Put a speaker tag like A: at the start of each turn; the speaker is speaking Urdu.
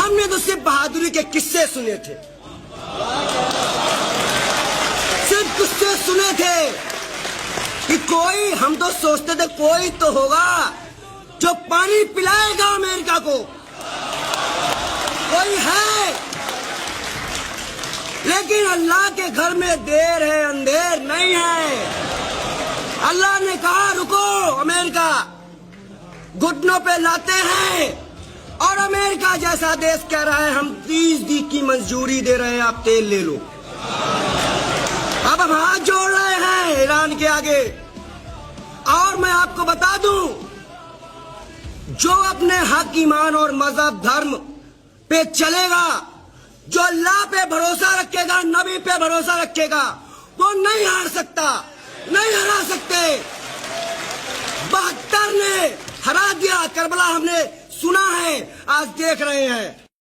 A: ہم نے تو صرف بہادری کے قصے سنے تھے، صرف قصے سنے تھے کہ کوئی، ہم تو سوچتے تھے کوئی تو ہوگا جو پانی پلائے گا امریکہ کو، کوئی ہے، لیکن اللہ کے گھر میں دیر ہے اندھیر نہیں ہے۔ اللہ نے کہا رکو امریکہ، گھٹنوں پہ لاتے ہیں، اور امریکہ جیسا دیش کہہ رہا ہے ہم 30 کی منظوری دے رہے ہیں، آپ تیل لے لو۔ اب ہم ہاتھ جوڑ رہے ہیں ایران کے آگے، اور میں آپ کو بتا دوں، جو اپنے حق، ایمان اور مذہب دھرم پہ چلے گا، جو اللہ پہ بھروسہ رکھے گا، نبی پہ بھروسہ رکھے گا، وہ نہیں ہار سکتا، نہیں ہرا سکتے۔ 72 نے ہرا دیا، کربلا ہم نے سنا ہے، آج دیکھ رہے ہیں۔